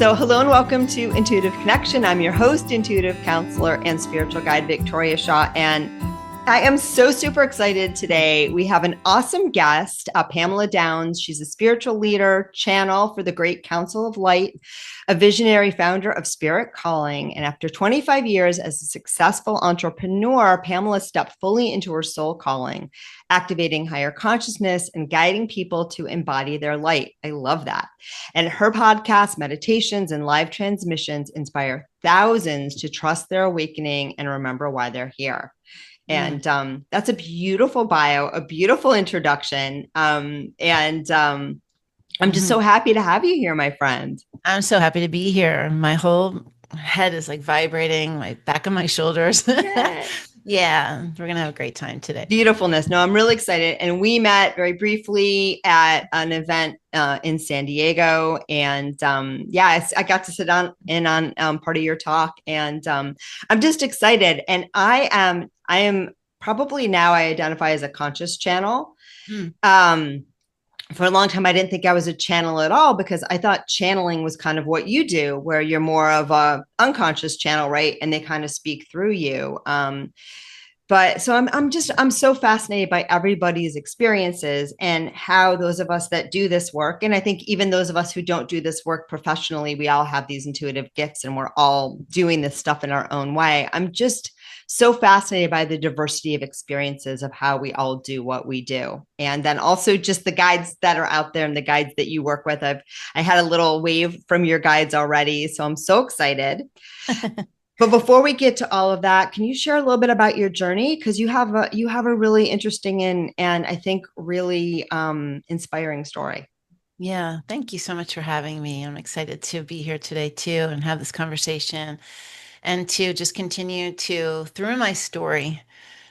So, hello and welcome to Intuitive Connection. I'm your host, intuitive counselor, and spiritual guide, Victoria Shaw. And I am so super excited today. We have an awesome guest, Pamela Downes. She's a spiritual leader, channel for the Great Council of Light, a visionary founder of Spirit Calling. And after 25 years as a successful entrepreneur, Pamela stepped fully into her soul calling, activating higher consciousness and guiding people to embody their light. I love that. And her podcasts, meditations, and live transmissions inspire thousands to trust their awakening and remember why they're here. And that's a beautiful bio, a beautiful introduction. I'm just so happy to have you here, my friend. I'm so happy to be here. My whole head is like vibrating, my back of my shoulders. Yeah, we're going to have a great time today. Beautifulness. No, I'm really excited. And we met very briefly at an event in San Diego. And I got to sit in on part of your talk. And I'm just excited. And I am probably now I identify as a conscious channel. For a long time, I didn't think I was a channel at all because I thought channeling was kind of what you do, where you're more of a unconscious channel, right? And they kind of speak through you. But so I'm so fascinated by everybody's experiences and how those of us that do this work, and I think even those of us who don't do this work professionally, we all have these intuitive gifts and we're all doing this stuff in our own way. I'm just so fascinated by the diversity of experiences of how we all do what we do. And then also just the guides that are out there and the guides that you work with. I had a little wave from your guides already. So I'm so excited. But before we get to all of that, can you share a little bit about your journey? Because you have a really interesting and I think really inspiring story. Yeah, thank you so much for having me. I'm excited to be here today too and have this conversation and to just continue to through my story,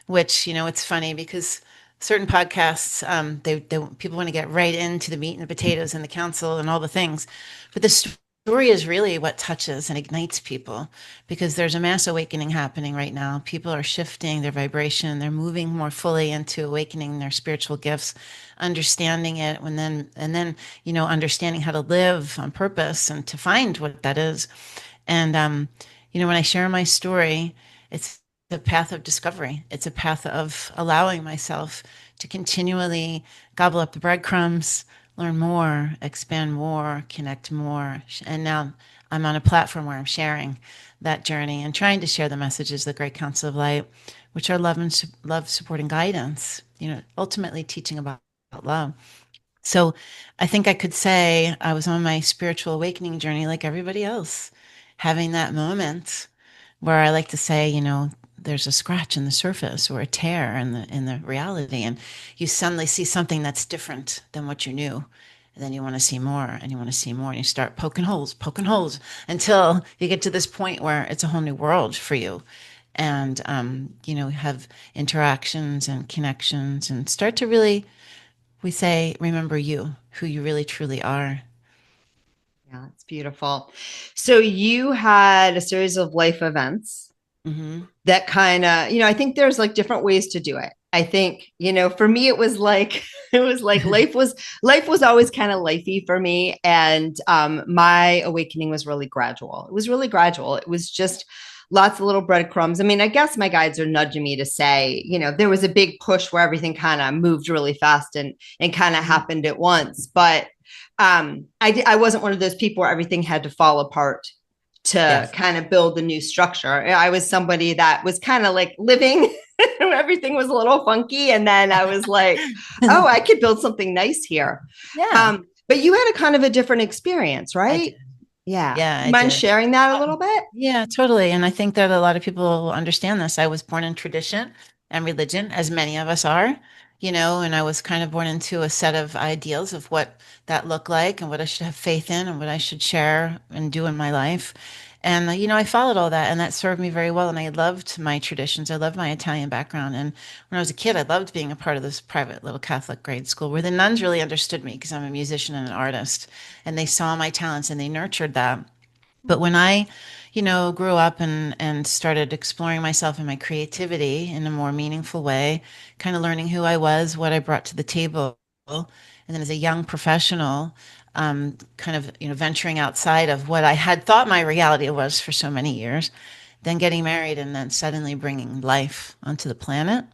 which, it's funny because certain podcasts, they people want to get right into the meat and the potatoes and the council and all the things, but the story is really what touches and ignites people because there's a mass awakening happening right now. People are shifting their vibration. They're moving more fully into awakening their spiritual gifts, understanding it, and then understanding how to live on purpose and to find what that is. And when I share my story, it's a path of discovery. It's a path of allowing myself to continually gobble up the breadcrumbs, learn more, expand more, connect more. And now I'm on a platform where I'm sharing that journey and trying to share the messages of the Great Council of Light, which are love and love, support, and guidance, ultimately teaching about love. So I think I could say I was on my spiritual awakening journey like everybody else, having that moment where I like to say, there's a scratch in the surface or a tear in the reality, and you suddenly see something that's different than what you knew. And then you want to see more and you want to see more and you start poking holes until you get to this point where it's a whole new world for you. And, have interactions and connections and start to really, we say, remember you, who you really truly are. Yeah, it's beautiful. So you had a series of life events that kind of, I think there's like different ways to do it. I think, for me, it was like, life was always kind of lifey for me. And my awakening was really gradual. It was really gradual. It was just lots of little breadcrumbs. I mean, I guess my guides are nudging me to say, there was a big push where everything kind of moved really fast and kind of happened at once. But I wasn't one of those people where everything had to fall apart to kind of build the new structure. I was somebody that was kind of like living everything was a little funky. And then I was like, oh, I could build something nice here. Yeah. But you had a kind of a different experience, right? Yeah. Yeah, I Mind did. sharing that a little bit? Yeah, totally. And I think that a lot of people understand this. I was born in tradition and religion, as many of us are, and I was kind of born into a set of ideals of what that looked like and what I should have faith in and what I should share and do in my life. And, I followed all that and that served me very well. And I loved my traditions. I loved my Italian background. And when I was a kid, I loved being a part of this private little Catholic grade school where the nuns really understood me because I'm a musician and an artist. And they saw my talents and they nurtured that. But when I, grew up and started exploring myself and my creativity in a more meaningful way, kind of learning who I was, what I brought to the table, and then as a young professional, kind of venturing outside of what I had thought my reality was for so many years, then getting married, and then suddenly bringing life onto the planet,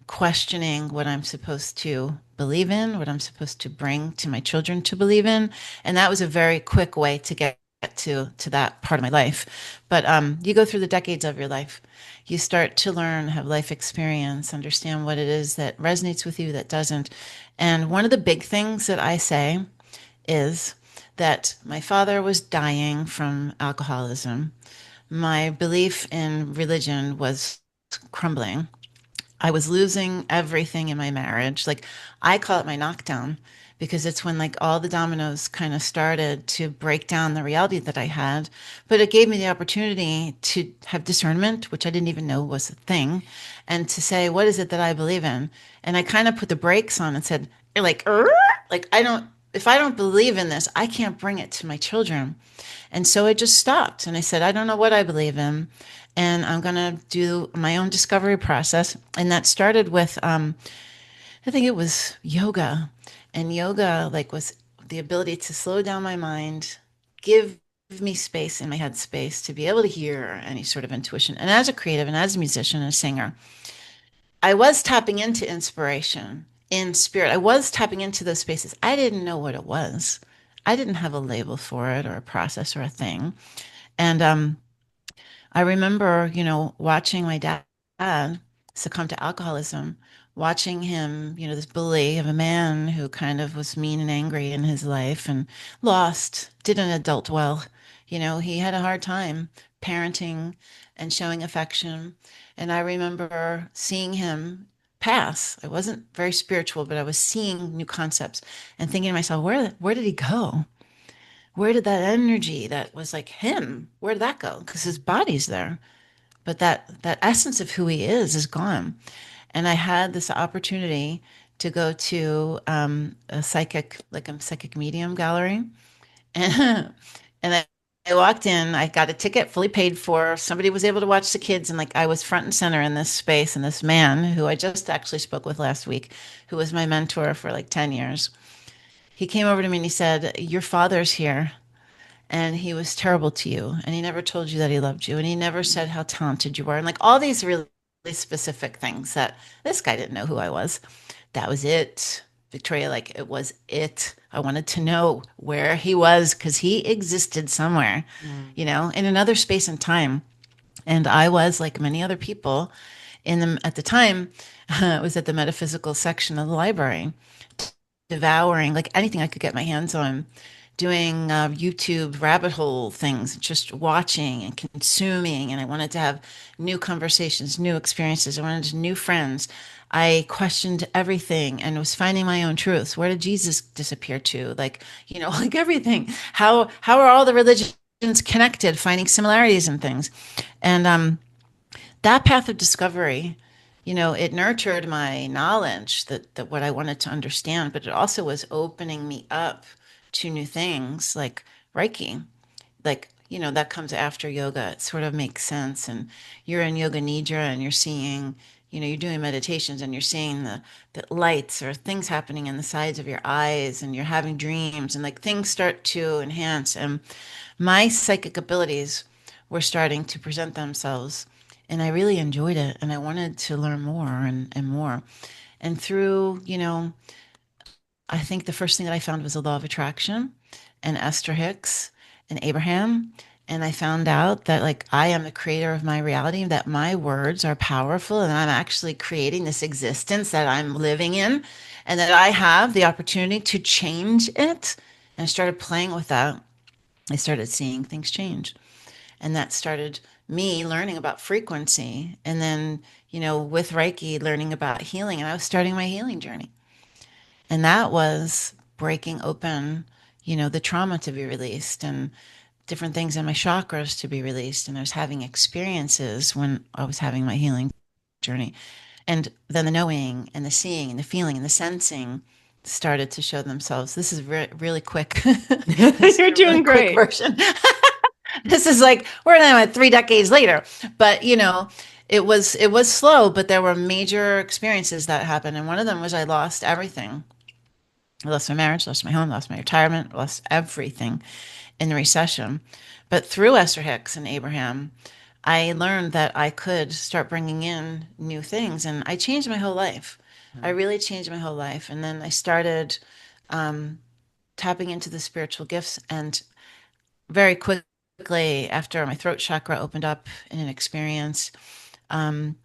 questioning what I'm supposed to believe in, what I'm supposed to bring to my children to believe in, and that was a very quick way to get to that part of my life. But you go through the decades of your life, you start to learn, have life experience, understand what it is that resonates with you, that doesn't. And one of the big things that I say is that my father was dying from alcoholism. My belief in religion was crumbling. I was losing everything in my marriage. Like, I call it my knockdown because it's when like all the dominoes kind of started to break down the reality that I had. But it gave me the opportunity to have discernment, which I didn't even know was a thing, and to say, what is it that I believe in? And I kind of put the brakes on and said, like, like I don't, if I don't believe in this, I can't bring it to my children. And so I just stopped and I said, I don't know what I believe in. And I'm going to do my own discovery process. And that started with, I think it was yoga. And yoga, like, was the ability to slow down my mind, give me space in my head space to be able to hear any sort of intuition. And as a creative and as a musician and a singer, I was tapping into inspiration in spirit. I was tapping into those spaces. I didn't know what it was. I didn't have a label for it or a process or a thing. And I remember, watching my dad succumb to alcoholism, watching him, this bully of a man who kind of was mean and angry in his life and lost, didn't adult well. He had a hard time parenting and showing affection. And I remember seeing him pass. I wasn't very spiritual, but I was seeing new concepts and thinking to myself, where did he go? Where did that energy that was like him, where did that go? Because his body's there, but that essence of who he is gone. And I had this opportunity to go to a psychic medium gallery, and and I walked in. I got a ticket, fully paid for. Somebody was able to watch the kids, and like I was front and center in this space. And this man, who I just actually spoke with last week, who was my mentor for like 10 years, he came over to me and he said, "Your father's here." And he was terrible to you, and he never told you that he loved you, and he never said how talented you were, and like all these really specific things that this guy didn't know who I was. That was it, Victoria. Like, it was it. I wanted to know where he was because he existed somewhere, Mm. in another space and time. And I was like many other people in the at the time. It was at the metaphysical section of the library, devouring like anything I could get my hands on, doing YouTube rabbit hole things, just watching and consuming. And I wanted to have new conversations, new experiences. I wanted new friends. I questioned everything and was finding my own truths. Where did Jesus disappear to? Like, like everything. How are all the religions connected? Finding similarities and things. And that path of discovery, it nurtured my knowledge that what I wanted to understand, but it also was opening me up to new things like Reiki. Like, that comes after yoga. It sort of makes sense. And you're in yoga nidra and you're seeing, you're doing meditations and you're seeing the lights or things happening in the sides of your eyes, and you're having dreams, and like things start to enhance. And my psychic abilities were starting to present themselves. And I really enjoyed it. And I wanted to learn more and more. And through, I think the first thing that I found was the law of attraction and Esther Hicks and Abraham. And I found out that like I am the creator of my reality, that my words are powerful, and I'm actually creating this existence that I'm living in, and that I have the opportunity to change it. And I started playing with that. I started seeing things change. And that started me learning about frequency. And then, with Reiki, learning about healing. And I was starting my healing journey. And that was breaking open, the trauma to be released and different things in my chakras to be released. And I was having experiences when I was having my healing journey. And then the knowing and the seeing and the feeling and the sensing started to show themselves. This is really quick. This is You're a really doing quick great. version. This is like we're now at 3 decades later, but it was slow, but there were major experiences that happened, and one of them was I lost everything. I lost my marriage, lost my home, lost my retirement, lost everything in the recession. But through Esther Hicks and Abraham, I learned that I could start bringing in new things, and I changed my whole life. I really changed my whole life. And then I started um, tapping into the spiritual gifts, and very quickly after my throat chakra opened up in an experience, um,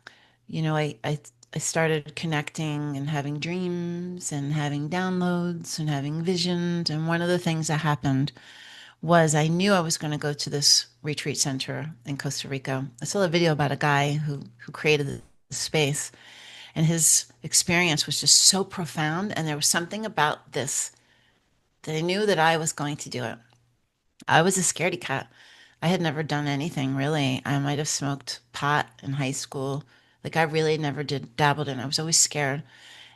I started connecting and having dreams and having downloads and having visions. And one of the things that happened was I knew I was going to go to this retreat center in Costa Rica. I saw a video about a guy who created the space, and his experience was just so profound. And there was something about this that I knew that I was going to do it. I was a scaredy cat. I had never done anything really. I might have smoked pot in high school. Like I really never did dabbled in. I was always scared.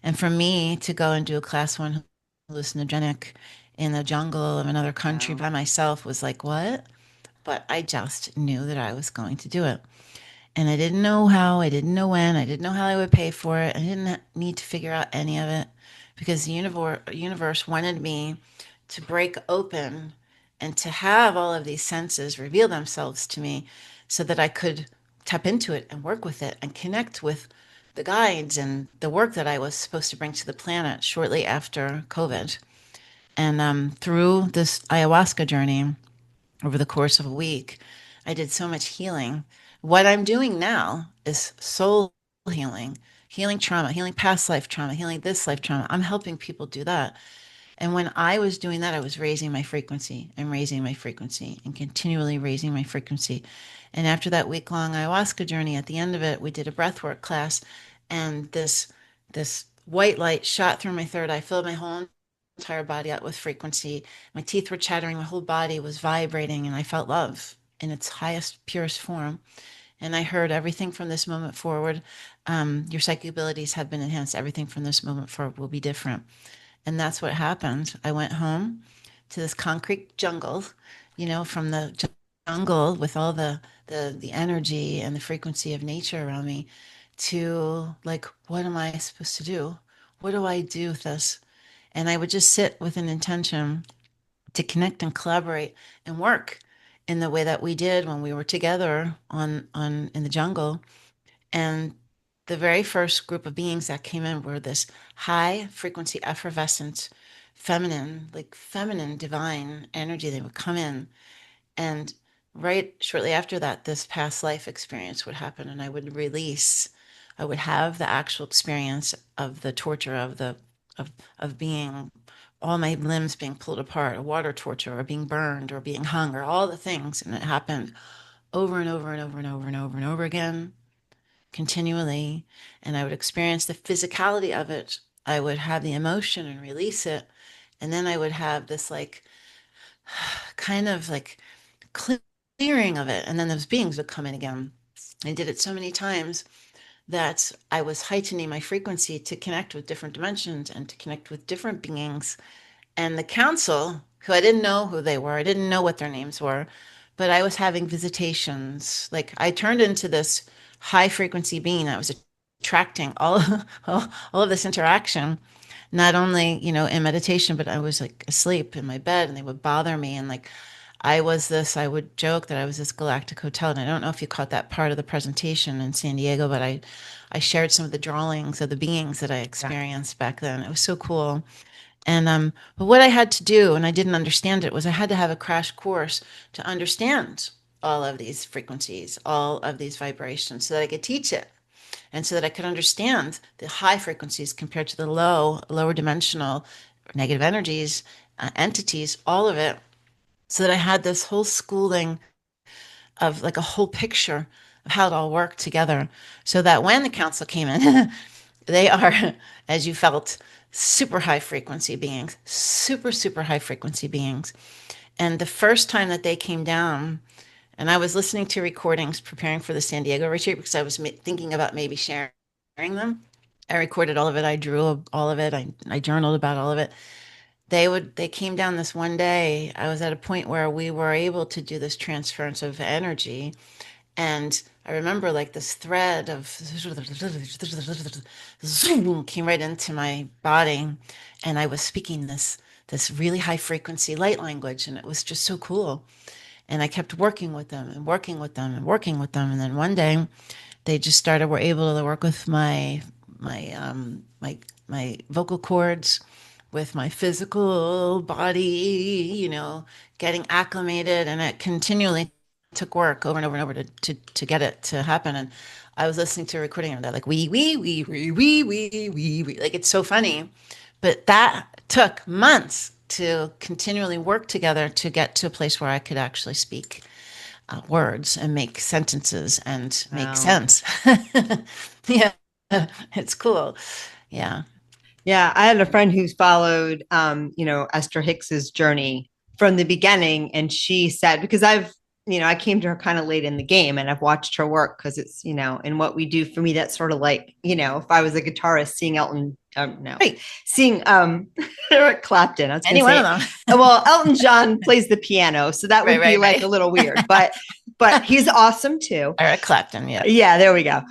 And for me to go and do a class one hallucinogenic in the jungle of another country Wow. by myself was like, what? But I just knew that I was going to do it. And I didn't know how, I didn't know when, I didn't know how I would pay for it. I didn't need to figure out any of it because the universe wanted me to break open and to have all of these senses reveal themselves to me so that I could tap into it and work with it and connect with the guides and the work that I was supposed to bring to the planet shortly after COVID. And through this ayahuasca journey, over the course of a week, I did so much healing. What I'm doing now is soul healing, healing trauma, healing past life trauma, healing this life trauma. I'm helping people do that. And when I was doing that, I was raising my frequency and raising my frequency and continually raising my frequency. And after that week long ayahuasca journey, at the end of it, we did a breathwork class, and this white light shot through my third eye, filled my whole entire body out with frequency. My teeth were chattering, my whole body was vibrating, and I felt love in its highest, purest form. And I heard everything from this moment forward. Your psychic abilities have been enhanced. Everything from this moment forward will be different. And that's what happened. I went home to this concrete jungle, from the jungle with all the energy and the frequency of nature around me to like, what am I supposed to do? What do I do with this? And I would just sit with an intention to connect and collaborate and work in the way that we did when we were together on in the jungle. And the very first group of beings that came in were this high frequency, effervescent, feminine, divine energy. They would come in, and right shortly after that, this past life experience would happen, and I would release. I would have the actual experience of the torture of of being all my limbs being pulled apart, or water torture, or being burned, or being hung, or all the things, and it happened over and over and over and over and over and over again, continually. And I would experience the physicality of it. I would have the emotion and release it, and then I would have this like kind of like clearing of it. And then those beings would come in again. I did it so many times that I was heightening my frequency to connect with different dimensions and to connect with different beings. And the council, who I didn't know who they were, I didn't know what their names were, but I was having visitations. Like I turned into this high frequency being that was attracting all of this interaction, not only, in meditation, but I was like asleep in my bed and they would bother me. And like I would joke that I was this galactic hotel. And I don't know if you caught that part of the presentation in San Diego, but I shared some of the drawings of the beings that I Yeah. experienced back then. It was so cool. And but what I had to do, and I didn't understand it, was I had to have a crash course to understand all of these frequencies, all of these vibrations, so that I could teach it, and so that I could understand the high frequencies compared to the lower dimensional negative energies, entities, all of it, so that I had this whole schooling of like a whole picture of how it all worked together, so that when the council came in, they are, as you felt, super high frequency beings, super high frequency beings. And the first time that they came down, and I was listening to recordings preparing for the San Diego retreat because I was thinking about maybe sharing them. I recorded all of it. I drew all of it. I journaled about all of it. They came down this one day. I was at a point where we were able to do this transference of energy, and I remember like this thread of zoom came right into my body, and I was speaking this really high frequency light language, and it was just so cool. And I kept working with them and working with them and working with them, and then one day they just started were able to work with my vocal cords, with my physical body, getting acclimated, and it continually took work over and over and over to get it to happen. And I was listening to a recording and they're like we like it's so funny, but that took months to continually work together to get to a place where I could actually speak words and make sentences and make Wow. sense. Yeah, it's cool. Yeah. Yeah, I had a friend who's followed, Esther Hicks's journey from the beginning, and she said because I came to her kind of late in the game, and I've watched her work because it's, in what we do. For me, that's sort of like, if I was a guitarist, seeing Elton, no, Right. seeing Eric Clapton. I was going Any to one of say, them. well, Elton John plays the piano, so that Right, would be right, like a right. little weird, but he's awesome too. Eric Clapton, yeah. Yeah, there we go.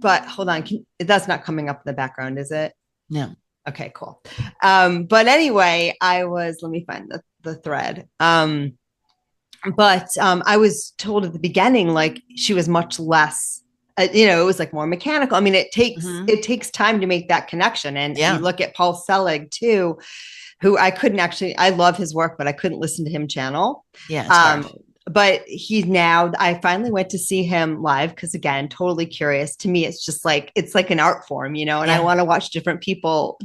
But hold on, that's not coming up in the background, is it? No. Okay, cool. But anyway, let me find the thread. But I was told at the beginning, like she was much less, it was like more mechanical. I mean, Hmm. it takes time to make that connection. And you Yeah. look at Paul Selig too, who I love his work, but I couldn't listen to him channel. Yeah, it's hard. Um, but I finally went to see him live because again, totally curious. To me, it's like an art form, and I Yeah. want to watch different people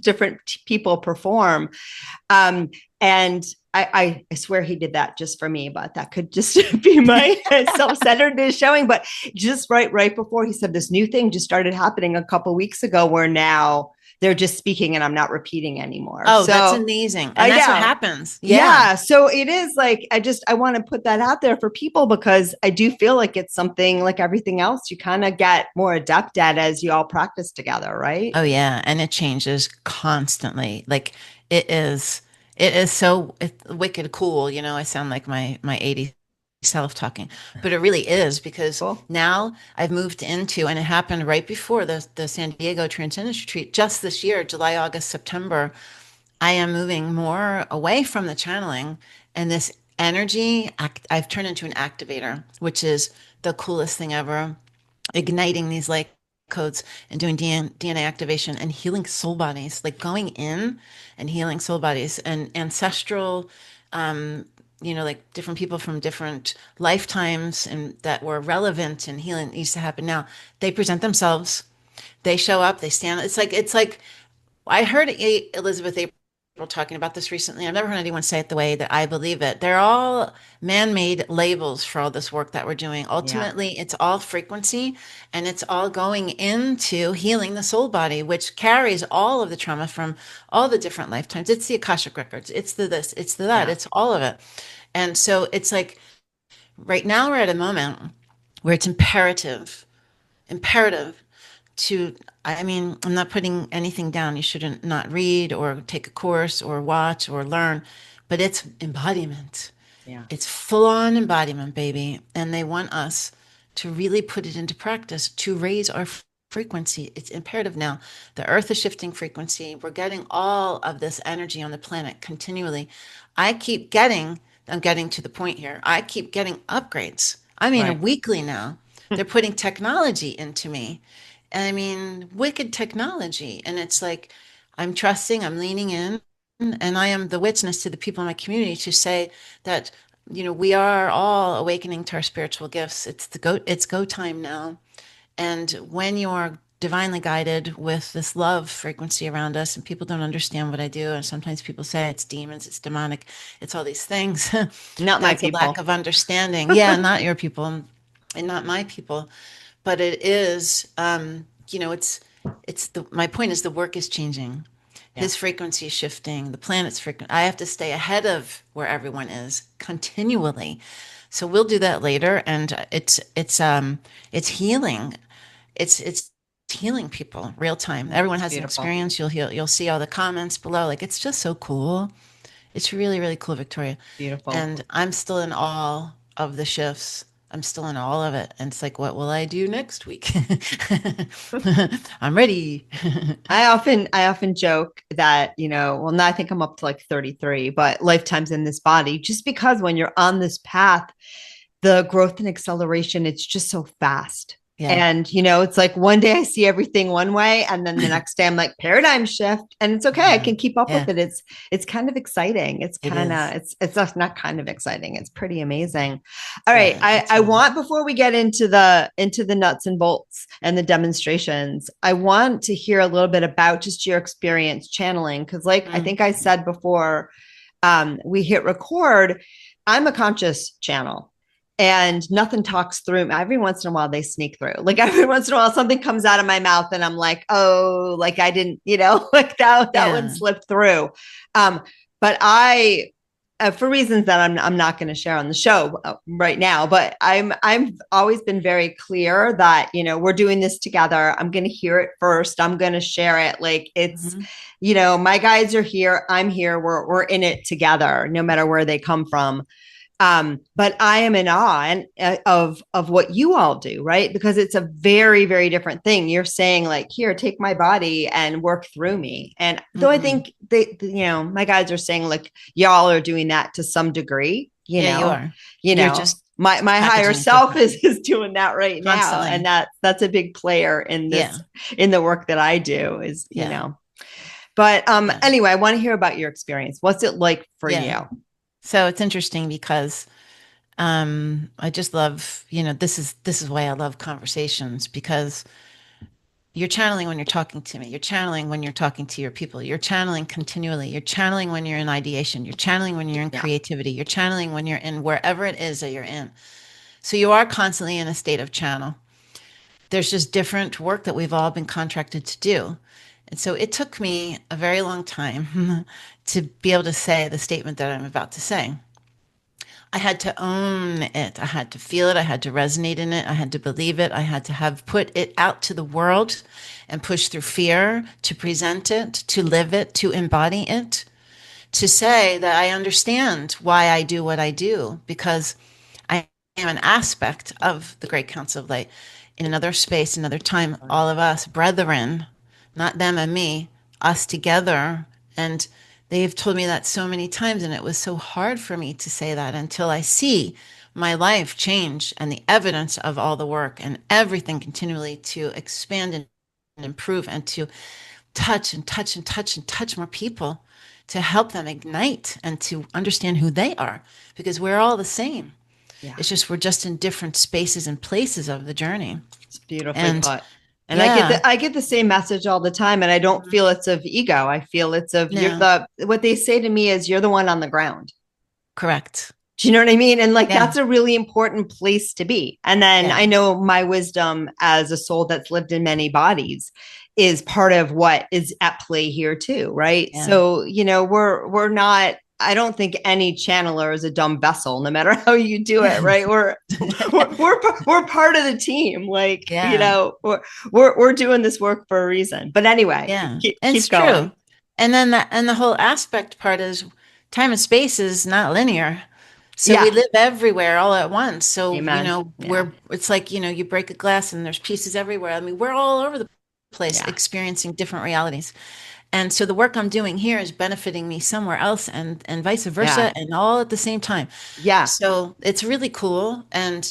perform. Um, and I swear he did that just for me, but that could just be my self-centeredness showing. But just right before he said this new thing just started happening a couple weeks ago, where now they're just speaking and I'm not repeating anymore. Oh, that's So amazing. And I that's what know. happens. Yeah. Yeah. So it is like, I want to put that out there for people because I do feel like it's something like everything else you kind of get more adept at as you all practice together, right? Oh yeah, and it changes constantly. Like it is it is so wicked cool, I sound like my 80s self talking, but it really is because Cool. now I've moved into, and it happened right before the San Diego Transcendence Retreat just this year, July, August, September. I am moving more away from the channeling and this energy. I've turned into an activator, which is the coolest thing ever, igniting these like codes and doing DNA activation and healing soul bodies, like going in and healing soul bodies and ancestral, like different people from different lifetimes and that were relevant and healing needs to happen now. They present themselves, they show up, they stand. It's like I heard Elizabeth April talking about this recently. I've never heard anyone say it the way that I believe it. They're all man-made labels for all this work that we're doing. Yeah. Ultimately, it's all frequency and it's all going into healing the soul body, which carries all of the trauma from all the different lifetimes. It's the Akashic records. It's the this, it's the that, Yeah. it's all of it. And so it's like right now we're at a moment where it's imperative to, I mean, I'm not putting anything down. You shouldn't not read or take a course or watch or learn, but it's embodiment. Yeah. It's full on embodiment, baby. And they want us to really put it into practice to raise our frequency. It's imperative now. The earth is shifting frequency. We're getting all of this energy on the planet continually. I keep getting, I'm getting to the point here. I keep getting upgrades. I mean, Right. weekly now. They're putting technology into me. I mean, wicked technology. And it's like, I'm trusting, I'm leaning in, and I am the witness to the people in my community to say that, we are all awakening to our spiritual gifts. It's go time now. And when you are divinely guided with this love frequency around us, and people don't understand what I do, and sometimes people say it's demons, it's demonic, it's all these things. Not my That's a lack people. of understanding. Yeah, not your people and not my people, but it is, it's my point is the work is changing. Yeah. His frequency is shifting, the planet's frequency. I have to stay ahead of where everyone is continually. So we'll do that later. And it's healing. It's healing people real time. Everyone It's has an beautiful. experience. You'll see all the comments below. Like it's just so cool. It's really, really cool, Victoria. Beautiful. And I'm still in awe of the shifts. I'm still in all of it. And it's like, what will I do next week? I'm ready. I often joke that, well, now I think I'm up to like 33, but lifetimes in this body, just because when you're on this path, the growth and acceleration, it's just so fast. Yeah. And, it's like one day I see everything one way, and then the next day I'm like paradigm shift, and it's okay. I Yeah. can keep up with Yeah, it. It's kind of exciting. it is. It's not kind of exciting. It's pretty amazing. All right. Yeah, I it's want, before we get into the nuts and bolts and the demonstrations, I want to hear a little bit about just your experience channeling. Cause like I mm, think I said before, we hit record, I'm a conscious channel and nothing talks through me. Every once in a while they sneak through. Like every once in a while something comes out of my mouth and I'm like, oh, like I didn't, like that one yeah. slipped through. But I for reasons that I'm not going to share on the show right now, but I've always been very clear that we're doing this together. I'm going to hear it first. I'm going to share it. Like it's, Hmm. my guides are here. I'm here. We're in it together, no matter where they come from. But I am in awe of what you all do, right? Because it's a very, very different thing. You're saying like, here, take my body and work through me. And though I Hmm. think my guys are saying like, y'all are doing that to some degree, Yeah, you are. you You're know, just my higher packaging it self differently is doing that right now. And constantly. that's a big player Yeah. in the work that I do is, Yeah. but Yeah. anyway, I want to hear about your experience. What's it like for Yeah. you? So it's interesting because I just love, this is why I love conversations because you're channeling when you're talking to me. You're channeling when you're talking to your people. You're channeling continually. You're channeling when you're in ideation. You're channeling when you're in Yeah. creativity. You're channeling when you're in wherever it is that you're in. So you are constantly in a state of channel. There's just different work that we've all been contracted to do. And so it took me a very long time to be able to say the statement that I'm about to say. I had to own it. I had to feel it. I had to resonate in it. I had to believe it. I had to have put it out to the world and push through fear to present it, to live it, to embody it, to say that I understand why I do what I do because I am an aspect of the Great Council of Light. In another space, another time, all of us, brethren, not them and me, us together. And they've told me that so many times, and it was so hard for me to say that until I see my life change and the evidence of all the work and everything continually to expand and improve and to touch and touch and touch and touch more people to help them ignite and to understand who they are because we're all the same. Yeah. It's just we're just in different spaces and places of the journey. It's beautifully And put. And yeah, I get the same message all the time, and I don't feel it's of ego. I feel it's of no, what they say to me is you're the one on the ground. correct. Do you know what I mean? And like Yeah, that's a really important place to be. And then yeah, I know my wisdom as a soul that's lived in many bodies is part of what is at play here too, right? yeah. So, we're not, I don't think any channeler is a dumb vessel, no matter how you do it, right? We're part of the team. Like, Yeah, we're doing this work for a reason. But anyway, yeah. It's keep true. going. And the whole aspect part is time and space is not linear. So we Yeah. live everywhere all at once. So, Amen. Yeah. it's like, you break a glass and there's pieces everywhere. I mean, we're all over the place Yeah. experiencing different realities. And so the work I'm doing here is benefiting me somewhere else and vice Yeah. versa and all at the same time. Yeah. So it's really cool. And,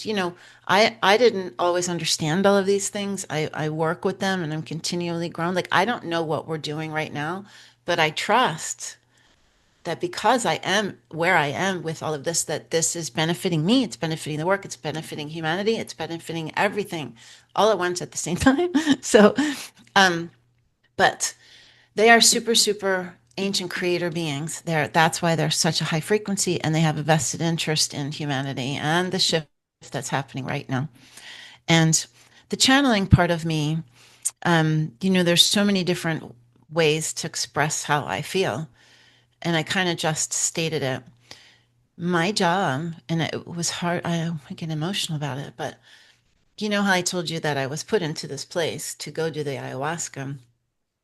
I didn't always understand all of these things. I work with them and I'm continually growing. Like I don't know what we're doing right now, but I trust that because I am where I am with all of this, that this is benefiting me, it's benefiting the work, it's benefiting humanity, it's benefiting everything all at once at the same time. So, but they are super, super ancient creator beings. That's why they're such a high frequency and they have a vested interest in humanity and the shift that's happening right now. And the channeling part of me, there's so many different ways to express how I feel. And I kind of just stated it. My job, and it was hard, I get emotional about it, but you know how I told you that I was put into this place to go do the ayahuasca?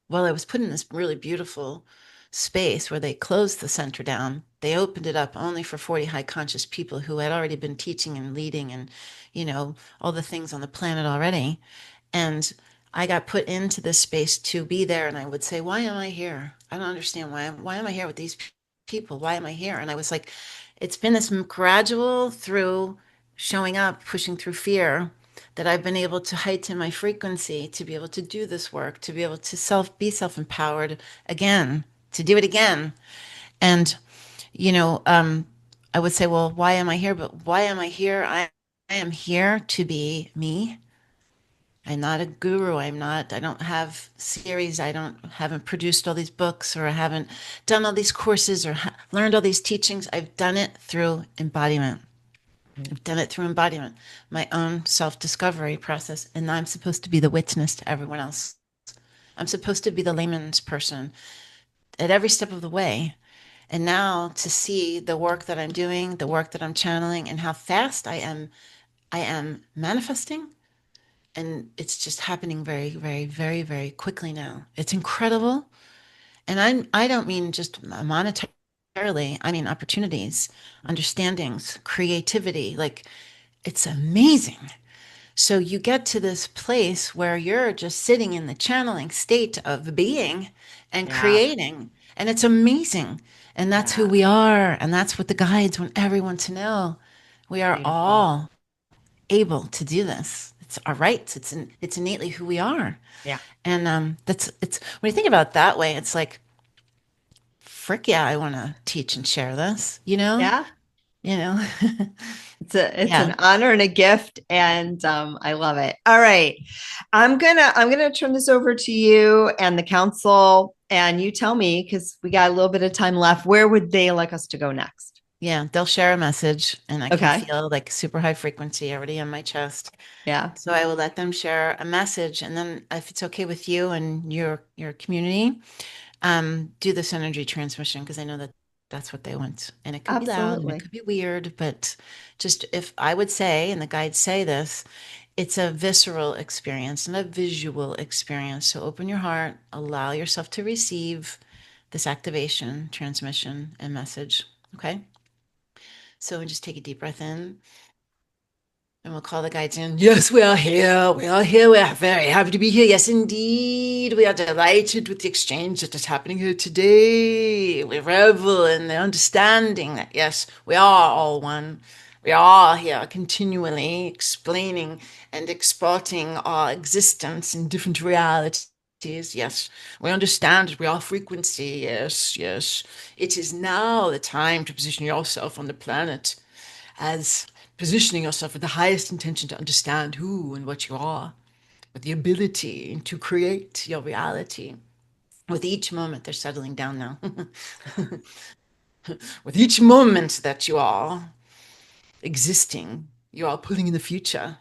Well, I was put in this really beautiful space where they closed the center down. They opened it up only for 40 high conscious people who had already been teaching and leading and, all the things on the planet already. And I got put into this space to be there. And I would say, why am I here? I don't understand why am I here with these people? Why am I here? And I was like, it's been this gradual through showing up, pushing through fear that I've been able to heighten my frequency to be able to do this work, to be able to be self-empowered again, to do it again. And, you know, um, I would say, well, why am I here? But why am I here? I am here to be me. I'm not a guru. I don't have series. Haven't produced all these books or I haven't done all these courses or learned all these teachings. I've done it through embodiment. I've done it through embodiment, my own self discovery process. And I'm supposed to be the witness to everyone else. I'm supposed to be the layman's person at every step of the way. And now to see the work that I'm doing, the work that I'm channeling, and how fast I am manifesting. And it's just happening very, very, very, very quickly now. It's incredible. And I don't mean just monetarily, I mean opportunities, understandings, creativity. Like it's amazing. So you get to this place where you're just sitting in the channeling state of being and Yeah. creating. And it's amazing. And that's who Yeah. we are. And that's what the guides want everyone to know. We are Beautiful. all able to do this. It's our rights. It's innately who we are. Yeah. And that's it's when you think about it that way, it's like, frick yeah, I want to teach and share this, Yeah. you know, It's yeah, an honor and a gift, and I love it. All right, I'm gonna turn this over to you and the council, and you tell me because we got a little bit of time left. Where would they like us to go next? yeah. They'll share a message, and I can Okay. feel like super high frequency already in my chest. Yeah. So I will let them share a message, and then if it's okay with you and your community, do this energy transmission because I know that that's what they want. And it could be loud and it Absolutely. could be weird, but just if I would say, and the guides say this, it's a visceral experience and a visual experience. So open your heart, allow yourself to receive this activation, transmission, and message. Okay. So just take a deep breath in. And we'll call the guides in. Yes, we are here. We are here. We are very happy to be here. Yes, indeed. We are delighted with the exchange that is happening here today. We revel in the understanding that, yes, we are all one. We are here continually explaining and exporting our existence in different realities. Yes, we understand that we are frequency. Yes, yes. It is now the time to position yourself on the planet as positioning yourself with the highest intention to understand who and what you are, with the ability to create your reality. With each moment, they're settling down now. With each moment that you are existing, you are pulling in the future,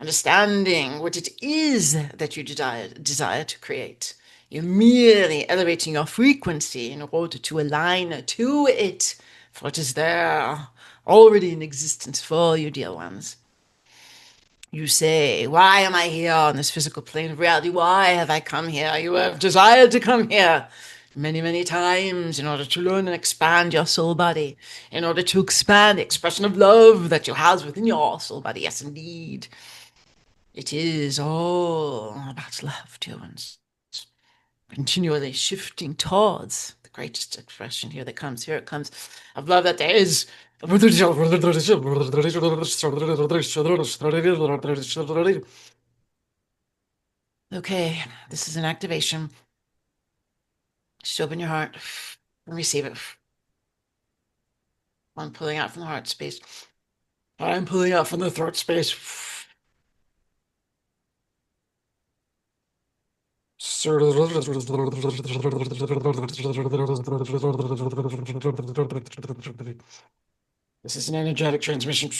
understanding what it is that you desire to create. You're merely elevating your frequency in order to align to it, for it is there, already in existence for you, dear ones. You say, why am I here on this physical plane of reality? Why have I come here? You have desired to come here many, many times in order to learn and expand your soul body, in order to expand the expression of love that you house within your soul body. Yes, indeed. It is all about love, dear ones. Continually shifting towards the greatest expression here that comes. Here it comes of love that there is. Okay, this is an activation. Just open your heart and receive it. I'm pulling out from the heart space. I'm pulling out from the throat space. This is an energetic transmission.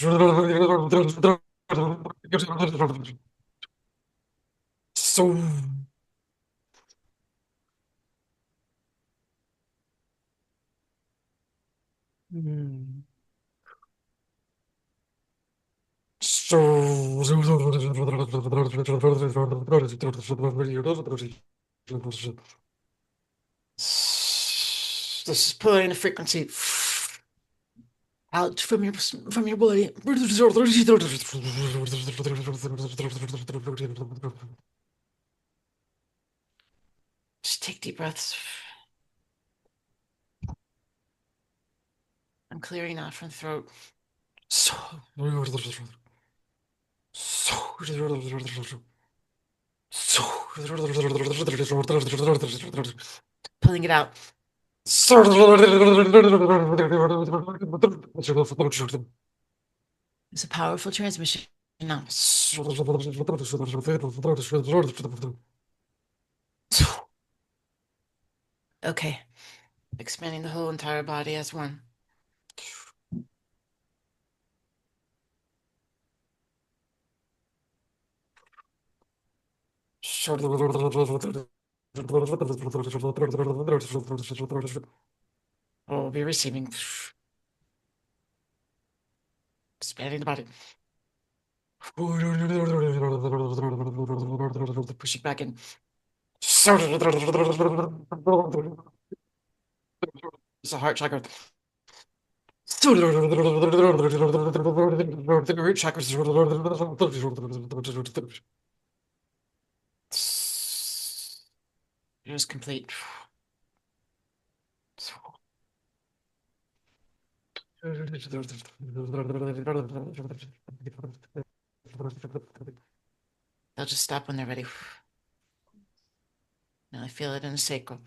So Hmm. This is pulling the frequency out from your body. Just take deep breaths. I'm clearing out from the throat. So, pulling it out. It's a powerful transmission. Now. Okay. Expanding the whole entire body as one. Oh, be receiving. Expanding the body. Pushing back in. It's a heart chakra. Root chakra. It is complete. They'll just stop when they're ready. Now I feel it in the sacral.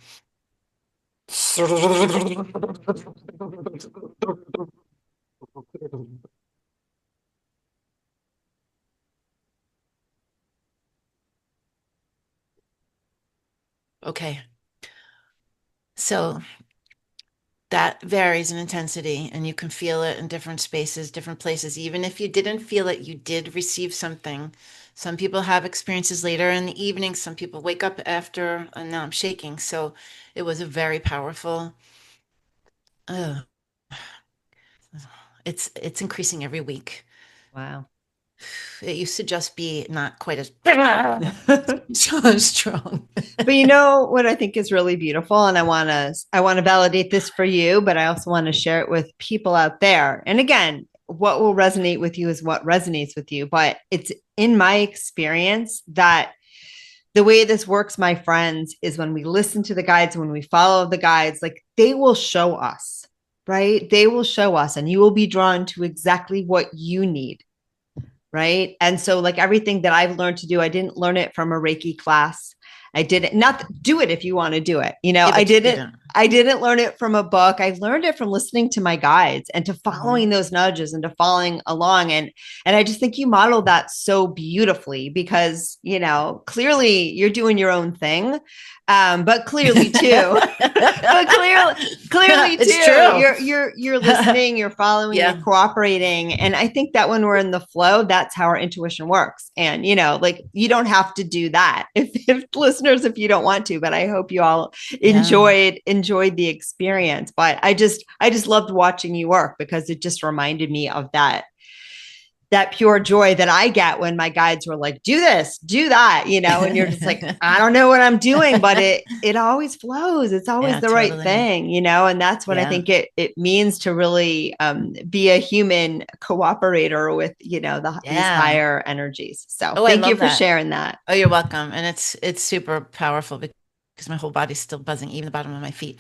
Okay. So that varies in intensity, and you can feel it in different spaces, different places. Even if you didn't feel it, you did receive something. Some people have experiences later in the evening. Some people wake up after, and now I'm shaking. So it was a very powerful. Uh, it's increasing every week. Wow. It used to just be not quite as so strong. But you know what I think is really beautiful, and I want to validate this for you, but I also want to share it with people out there. And again, what will resonate with you is what resonates with you. But it's in my experience that the way this works, my friends, is when we listen to the guides, when we follow the guides, like they will show us, right? They will show us, and you will be drawn to exactly what you need. Right. And so, like everything that I've learned to do, I didn't learn it from a Reiki class. I didn't not do it if you want to do it. Yeah, I but you didn't. don't. I didn't learn it from a book. I learned it from listening to my guides and to Mhm. following those nudges and to following along. And I just think you modeled that so beautifully because, clearly you're doing your own thing. But clearly too, but clearly It's too, true. you're listening, you're following, you're Yeah. cooperating. And I think that when we're in the flow, that's how our intuition works. And like you don't have to do that if listeners, if you don't want to, but I hope you all Yeah. enjoyed the experience. But I just loved watching you work because it just reminded me of that pure joy that I get when my guides were like, do this, do that, and you're just like, I don't know what I'm doing, but it always flows. It's always Yeah, the right totally. thing, and that's what I Yeah. think it means to really be a human cooperator with, these Yeah. higher energies. So Oh, I thank you love for that. sharing that. Oh, you're welcome. And it's super powerful because my whole body's still buzzing, even the bottom of my feet.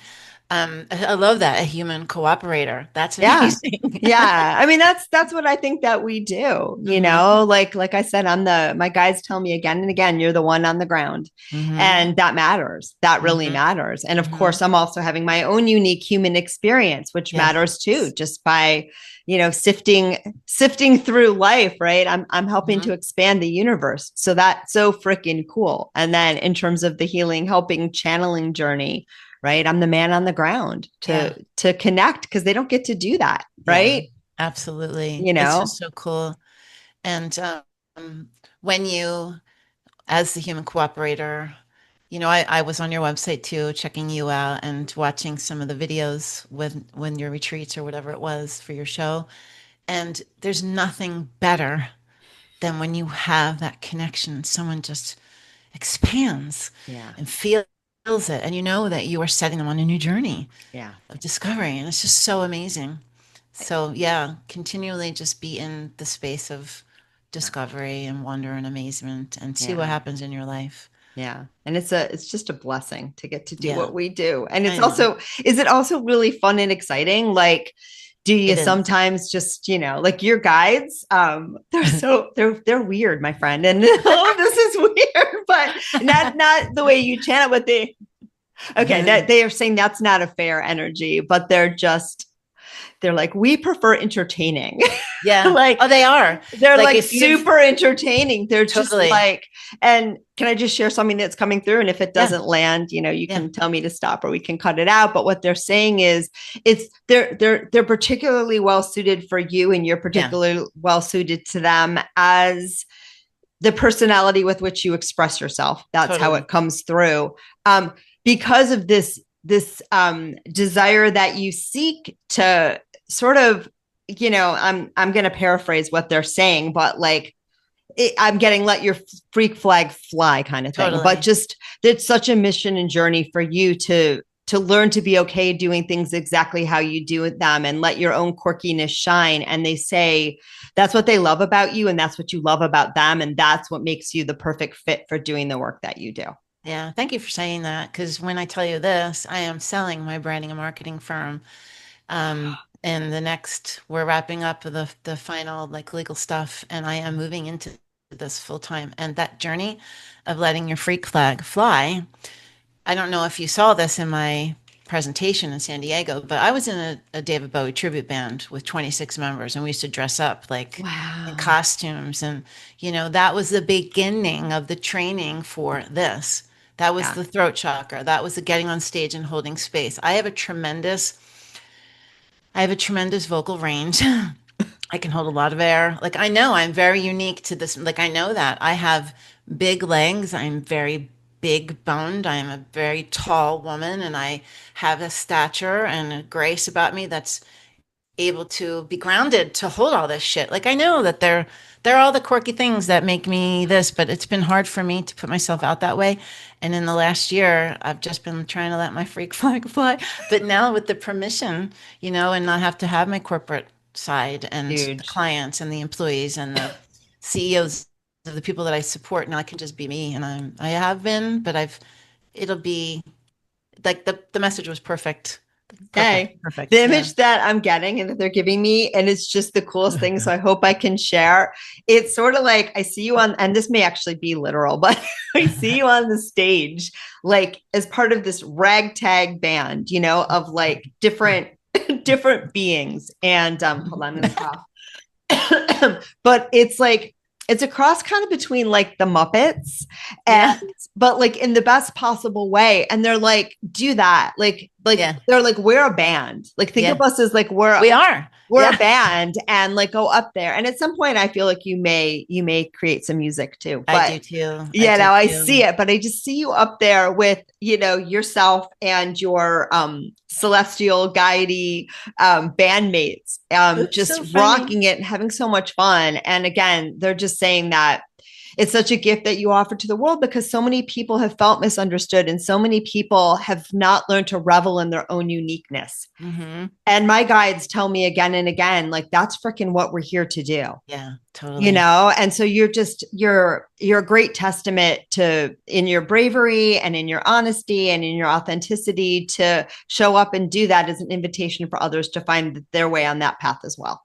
I love that, a human cooperator. That's Yeah. amazing. Yeah. I mean, that's what I think that we do, Hmm. like I said, my guys tell me again and again, you're the one on the ground. Hmm. And that matters. That really Hmm. matters. And of Hmm. course, I'm also having my own unique human experience, which Yes. matters too, just by, sifting through life, right? I'm helping to Hmm. expand the universe. So that's so freaking cool. And then in terms of the healing, helping channeling journey, right? I'm the man on the ground Yeah. to connect because they don't get to do that, Yeah. right? Absolutely. You It's know? just so cool. And when you, as the human cooperator, I was on your website too, checking you out and watching some of the videos when your retreats or whatever it was for your show. And there's nothing better than when you have that connection. Someone just expands Yeah. and feels feels it, and you know that you are setting them on a new journey Yeah. of discovery, and it's just so amazing. So yeah, continually just be in the space of Yeah. discovery and wonder and amazement and see what Yeah. happens in your life. Yeah. And it's just a blessing to get to do Yeah, what we do. And it's I know. also, is it also really fun and exciting? Like, do you It is. sometimes just, like your guides, they're weird, my friend. And oh, this is weird, but not the way you channel, but okay, that they are saying that's not a fair energy, but they're like, we prefer entertaining. Yeah. Like Oh, they are. they're Like like if you've super entertaining. They're just totally. like, and can I just share something that's coming through? And if it Yeah. doesn't land, you Yeah. can tell me to stop or we can cut it out. But what they're saying is they're particularly well suited for you and you're Yeah. particularly well suited to them as the personality with which you express yourself. That's how Totally. it comes through. Because of this desire that you seek to sort of, I'm going to paraphrase what they're saying, but like I'm getting let your freak flag fly kind of thing. But Totally. just it's such a mission and journey for you to learn to be okay doing things exactly how you do them and let your own quirkiness shine. And they say that's what they love about you and that's what you love about them. And that's what makes you the perfect fit for doing the work that you do. Yeah. Thank you for saying that. Because when I tell you this, I am selling my branding and marketing firm. And the next, we're wrapping up the final like legal stuff, and I am moving into this full time. And that journey of letting your freak flag fly, I don't know if you saw this in my presentation in San Diego, but I was in a David Bowie tribute band with 26 members, and we used to dress up like in Wow. costumes. And, that was the beginning of the training for this. That was Yeah. the throat chakra. That was the getting on stage and holding space. I have a tremendous vocal range. I can hold a lot of air. Like I know I'm very unique to this. Like I know that I have big legs. I'm very big boned. I am a very tall woman and I have a stature and a grace about me that's able to be grounded to hold all this shit. Like I know that they're all the quirky things that make me this, but it's been hard for me to put myself out that way. And in the last year, I've just been trying to let my freak flag fly. But now with the permission, and not have to have my corporate side and the Huge. clients and the employees and the CEOs of the people that I support, now I can just be me. And I have been, but it'll be like the message was perfect. Perfect. Hey, Perfect. the Yeah. image that I'm getting and that they're giving me, and it's just the coolest thing. So I hope I can share. It's sort of like I see you on, and this may actually be literal, but I see you on the stage, like as part of this ragtag band, of like different different beings. And hold on, I'm gonna cough. But it's like it's a cross kind of between like the Muppets and Yeah. but like in the best possible way. And they're like, do that. Like Yeah. they're like, we're a band. Like think of Yeah. us as like We are. we're a Yeah. band and like go up there. And at some point I feel like you may create some music too. I But do too. I yeah, do now I see too. it, but I just see you up there with, yourself and your celestial guidey bandmates, That's just so funny. rocking it and having so much fun. And again, they're just saying that it's such a gift that you offer to the world because so many people have felt misunderstood and so many people have not learned to revel in their own uniqueness. Hmm. And my guides tell me again and again, like, that's freaking what we're here to do. Yeah, totally. And so you're a great testament to in your bravery and in your honesty and in your authenticity to show up and do that as an invitation for others to find their way on that path as well.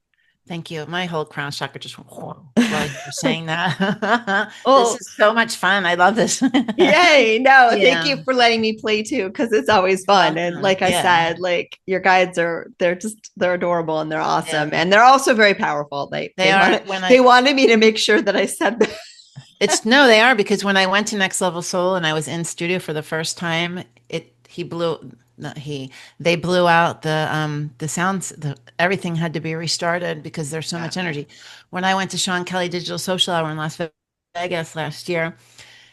Thank you. My whole crown chakra just went whoa while you were saying that. This Oh, is so much fun. I love this. yay. No, thank Yeah, you for letting me play too, because it's always fun. And welcome. like I Yeah, said, like your guides they're adorable and they're awesome. yeah. And they're also very powerful. They They they are wanted when they I wanted me to make sure that I said that. it's no, they are because when I went to Next Level Soul and I was in studio for the first time, he blew not he they blew out the sounds, everything had to be restarted because there's so Yeah, much energy. When I went to Sean Kelly Digital Social Hour in Las Vegas last year,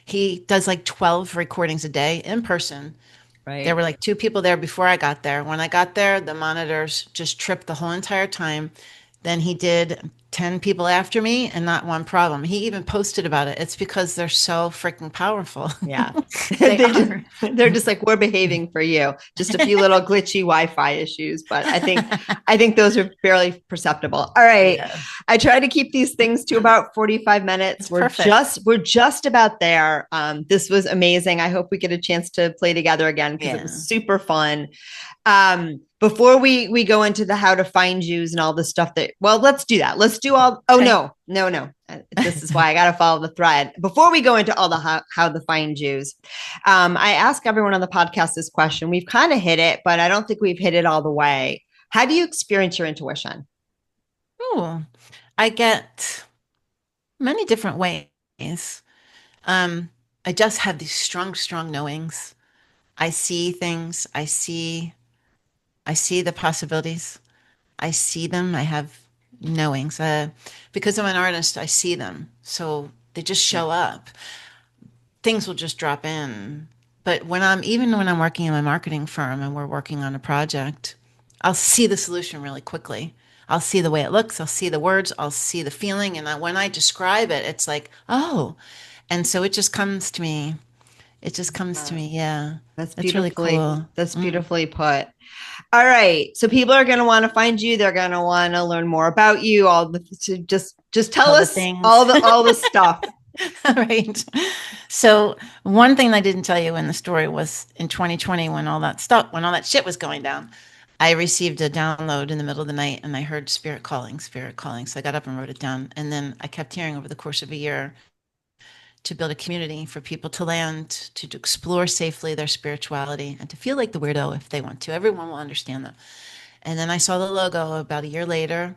he does like 12 recordings a day in person. There right. were like two people there before I got there. When I got there, the monitors just tripped the whole entire time. Then he did. 10 people after me and not one problem. He even posted about it. It's because they're so freaking powerful. Yeah. They they just are. they're just like, we're behaving for you. Just a few little glitchy Wi-Fi issues, but I think those are fairly perceptible. All right. Yeah, I try to keep these things to about 45 minutes. it's perfect. We're just about there. This was amazing. I hope we get a chance to play together again because it was Yeah. super fun. Before we go into the how to find yous and all the stuff that, well, let's do that. Let's do all, oh Okay. no. This is why I got to follow the thread. Before we go into all the how to find yous, I ask everyone on the podcast this question. We've kind of hit it, but I don't think we've hit it all the way. How do you experience your intuition? Oh, I get many different ways. Um, I just have these strong, strong knowings. I see things. I see the possibilities. I see them. I have knowings. Because I'm an artist, I see them. So they just show up. Things will just drop in. But even when I'm working in my marketing firm and we're working on a project, I'll see the solution really quickly. I'll see the way it looks. I'll see the words. I'll see the feeling. And when I describe it, it's like, oh. And so it just comes to me. It just comes to Uh, me. Yeah. that's That's really cool. Mm. beautifully put. All right. So people are going to want to find you. They're going to want to learn more about you. Just tell All the us things. all the stuff. Right. So one thing I didn't tell you in the story was in 2020 when all that shit was going down, I received a download in the middle of the night and I heard spirit calling, spirit calling. So I got up and wrote it down. And then I kept hearing over the course of a year to build a community for people to land, to explore safely their spirituality and to feel like the weirdo if they want to. Everyone will understand that. And then I saw the logo about a year later,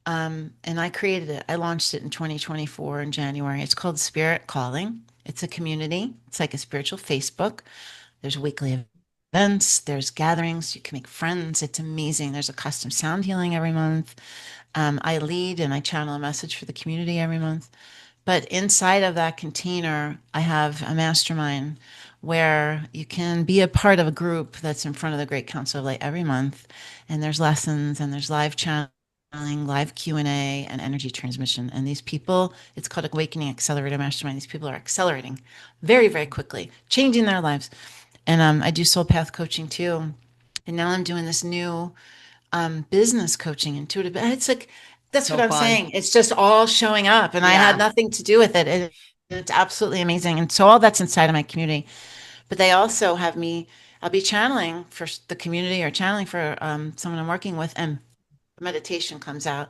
and I created it. I launched it in 2024 in January. It's called Spirit Calling. It's a community. It's like a spiritual Facebook. There's weekly events. There's gatherings. You can make friends. It's amazing. There's a custom sound healing every month. I lead and I channel a message for the community every month. But inside of that container, I have a mastermind where you can be a part of a group that's in front of the Great Council of Light every month. And there's lessons and there's live channeling, live Q&A, and energy transmission. And these people, it's called Awakening Accelerator Mastermind. These people are accelerating very, very quickly, changing their lives. And I do soul path coaching too. And now I'm doing this new business coaching, intuitive. It's like, that's what So I'm fun. saying. It's just all showing up, and I had Yeah. nothing to do with it. It's absolutely amazing. And so all that's inside of my community. But they also have me, I'll be channeling for the community or channeling for someone I'm working with, and meditation comes out.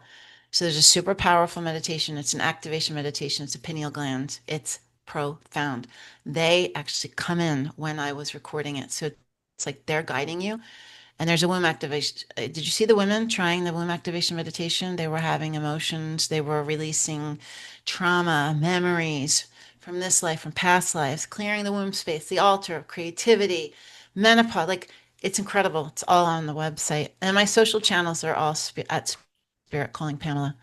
So there's a super powerful meditation. It's an activation meditation. It's a pineal gland. It's profound. They actually come in when I was recording it. So it's like they're guiding you. And there's a womb activation. Did you see the women trying the womb activation meditation? They were having emotions. They were releasing trauma, memories from this life, from past lives, clearing the womb space, the altar of creativity, menopause. Like, it's incredible. It's all on the website. And my social channels are all at Spirit Calling Pamela.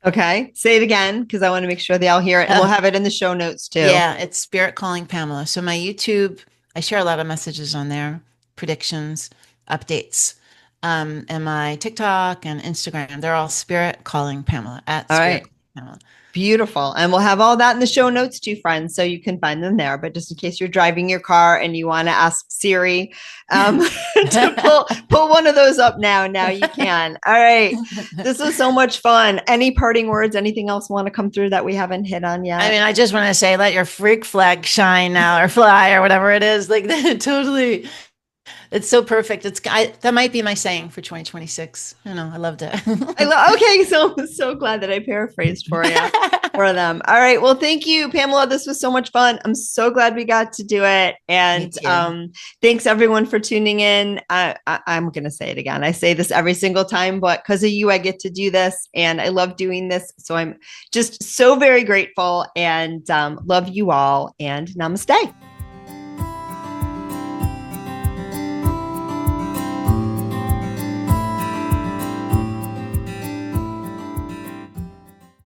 Okay. Say it again because I want to make sure they all hear it, and we'll have it in the show notes too. Yeah, it's Spirit Calling Pamela. So my YouTube, I share a lot of messages on there, predictions, updates. And my TikTok and Instagram, they're all Spirit Calling Pamela at All Spirit right. Calling Pamela. Beautiful. And we'll have all that in the show notes too, friends. So you can find them there. But just in case you're driving your car and you want to ask Siri to pull one of those up now you can. All right. This was so much fun. Any parting words? Anything else want to come through that we haven't hit on I yet? mean, I just want to say, let your freak flag shine now or fly or whatever it is. Like, totally. It's so perfect. That might be my saying for 2026. I loved it. Okay, so glad that I paraphrased for you for them. All right, well, thank you, Pamela. This was so much fun. I'm so glad we got to do it, Me and too. thanks everyone for tuning in. I'm gonna say it again. I say this every single time, but because of you, I get to do this, and I love doing this. So I'm just so very grateful, and love you all. And namaste.